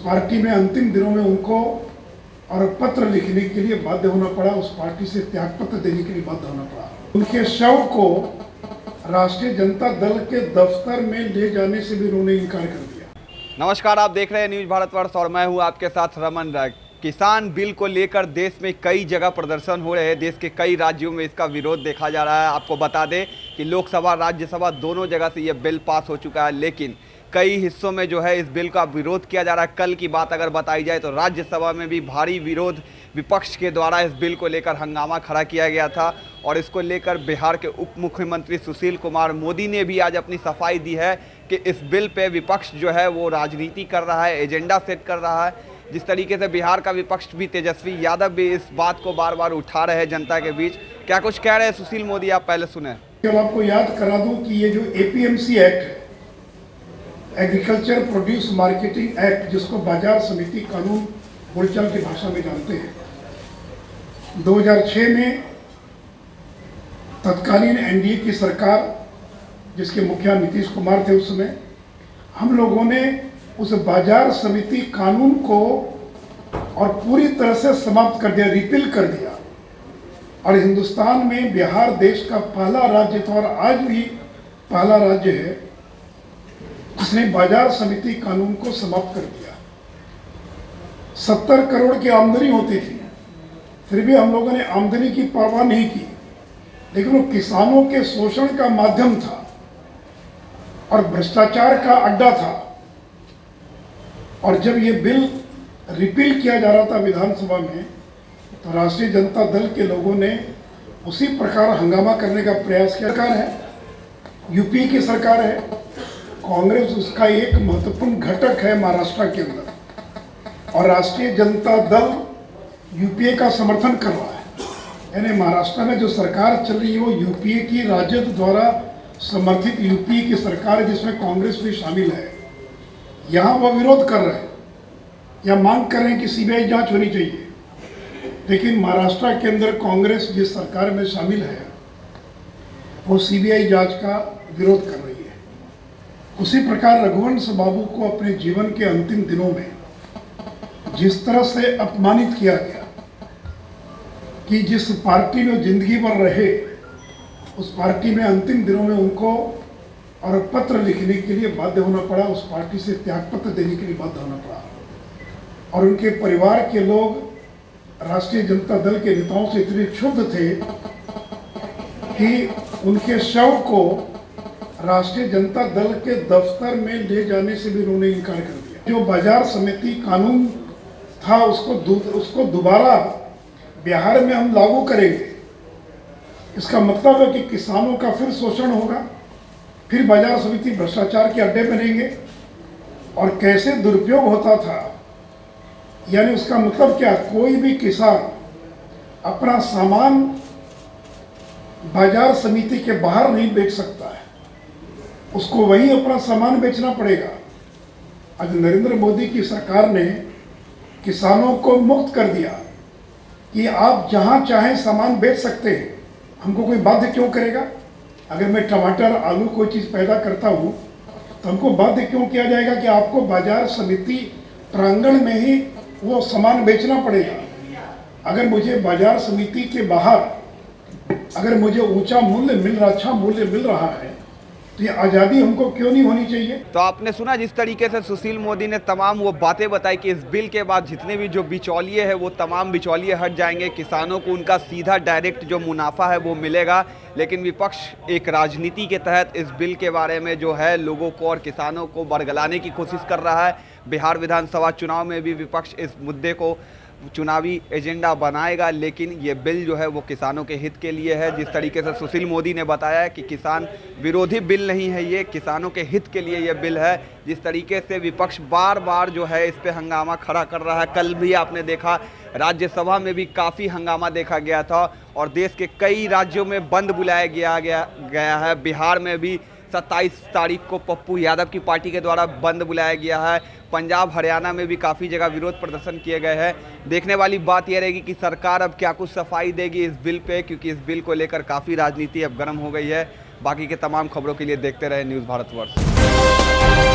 Party में अंतिम दिनों में उनको और पत्र लिखने के लिए बाध्य होना पड़ा, उस पार्टी से त्यागपत्र देने के लिए बाध्य होना पड़ा। उनके शव को राष्ट्रीय जनता दल के दफ्तर में ले जाने से भी उन्होंने इनकार कर दिया। नमस्कार, आप देख रहे हैं न्यूज भारतवर्ष और मैं हूं आपके साथ रमन राय। किसान बिल को लेकर देश में कई जगह प्रदर्शन हो रहे हैं। देश के कई राज्यों में इसका विरोध देखा जा रहा है। आपको बता दें कि लोकसभा राज्यसभा दोनों जगह से यह बिल पास हो चुका है, लेकिन कई हिस्सों में जो है इस बिल का विरोध किया जा रहा है। कल की बात अगर बताई जाए तो राज्यसभा में भी भारी विरोध विपक्ष के द्वारा इस बिल को लेकर हंगामा खड़ा किया गया था और इसको लेकर बिहार के उप मुख्यमंत्री सुशील कुमार मोदी ने भी आज अपनी सफाई दी है कि इस बिल पे विपक्ष जो है वो राजनीति कर रहा है, एजेंडा सेट कर रहा है। जिस तरीके से बिहार का विपक्ष भी तेजस्वी यादव भी इस बात को बार बार उठा रहे हैं जनता के बीच। क्या कुछ कह रहे हैं सुशील मोदी, आप पहले सुने। आपको याद करा दूं कि ये जो एपीएमसी एक्ट है, एग्रीकल्चर प्रोड्यूस मार्केटिंग एक्ट, जिसको बाजार समिति कानून बोलचाल की भाषा में जानते हैं, 2006 में तत्कालीन एनडीए की सरकार, जिसके मुखिया नीतीश कुमार थे उस समय, हम लोगों ने उस बाजार समिति कानून को और पूरी तरह से समाप्त कर दिया, रिपील कर दिया। और हिंदुस्तान में बिहार देश का पहला राज्य था और आज भी पहला राज्य है जिसने बाजार समिति कानून को समाप्त कर दिया। 70 करोड़ की आमदनी होती थी, फिर भी हम लोगों ने आमदनी की परवाह नहीं की, लेकिन वो किसानों के शोषण का माध्यम था और भ्रष्टाचार का अड्डा था। और जब ये बिल रिपील किया जा रहा था विधानसभा में, तो राष्ट्रीय जनता दल के लोगों ने उसी प्रकार हंगामा करने का प्रयास किया। सरकार है, यूपी की सरकार है, कांग्रेस उसका एक महत्वपूर्ण घटक है महाराष्ट्र के अंदर, और राष्ट्रीय जनता दल यूपीए का समर्थन कर रहा है। यानी महाराष्ट्र में जो सरकार चल रही है वो यूपीए की राजद द्वारा समर्थित यूपीए की सरकार है, जिसमें कांग्रेस भी शामिल है। यहाँ वो विरोध कर रहे हैं या मांग कर रहे हैं कि सीबीआई जांच होनी चाहिए, लेकिन महाराष्ट्र के अंदर कांग्रेस जिस सरकार में शामिल है वो सीबीआई जांच का विरोध कर रही है। उसी प्रकार रघुवंश बाबू को अपने जीवन के अंतिम दिनों में जिस तरह से अपमानित किया गया कि जिस पार्टी में जिंदगी भर रहे, उस पार्टी में अंतिम दिनों में उनको और पत्र लिखने के लिए बाध्य होना पड़ा, उस पार्टी से त्यागपत्र देने के लिए बाध्य होना पड़ा। और उनके परिवार के लोग राष्ट्रीय जनता दल के नेताओं से इतने क्षुब्ध थे कि उनके शव को राष्ट्रीय जनता दल के दफ्तर में ले जाने से भी उन्होंने इनकार कर दिया। जो बाजार समिति कानून था उसको दोबारा बिहार में हम लागू करेंगे, इसका मतलब है कि किसानों का फिर शोषण होगा, फिर बाजार समिति भ्रष्टाचार के अड्डे बनेंगे। और कैसे दुरुपयोग होता था, यानी उसका मतलब क्या, कोई भी किसान अपना सामान बाजार समिति के बाहर नहीं बेच सकता है, उसको वहीं अपना सामान बेचना पड़ेगा। आज नरेंद्र मोदी की सरकार ने किसानों को मुक्त कर दिया कि आप जहां चाहें सामान बेच सकते हैं, हमको कोई बाध्य क्यों करेगा। अगर मैं टमाटर आलू कोई चीज़ पैदा करता हूँ तो हमको बाध्य क्यों किया जाएगा कि आपको बाजार समिति प्रांगण में ही वो सामान बेचना पड़ेगा। अगर मुझे बाजार समिति के बाहर अगर मुझे ऊंचा मूल्य मिल रहा, अच्छा मूल्य मिल रहा है, तो ये आज़ादी हमको क्यों नहीं होनी चाहिए। तो आपने सुना जिस तरीके से सुशील मोदी ने तमाम वो बातें बताई कि इस बिल के बाद जितने भी जो बिचौलिए हैं वो तमाम बिचौलिए हट जाएंगे, किसानों को उनका सीधा डायरेक्ट जो मुनाफा है वो मिलेगा। लेकिन विपक्ष एक राजनीति के तहत इस बिल के बारे में जो है लोगों को और किसानों को बरगलाने की कोशिश कर रहा है। बिहार विधानसभा चुनाव में भी विपक्ष इस मुद्दे को चुनावी एजेंडा बनाएगा, लेकिन ये बिल जो है वो किसानों के हित के लिए है। जिस तरीके से सुशील मोदी ने बताया है कि किसान विरोधी बिल नहीं है, ये किसानों के हित के लिए ये बिल है। जिस तरीके से विपक्ष बार बार जो है इस पे हंगामा खड़ा कर रहा है। कल भी आपने देखा राज्यसभा में भी काफ़ी हंगामा देखा गया था और देश के कई राज्यों में बंद बुलाया गया है। बिहार में भी 27 तारीख को पप्पू यादव की पार्टी के द्वारा बंद बुलाया गया है। पंजाब हरियाणा में भी काफ़ी जगह विरोध प्रदर्शन किए गए हैं। देखने वाली बात यह रहेगी कि सरकार अब क्या कुछ सफाई देगी इस बिल पे, क्योंकि इस बिल को लेकर काफ़ी राजनीति अब गर्म हो गई है। बाकी के तमाम खबरों के लिए देखते रहे न्यूज़ भारतवर्ष।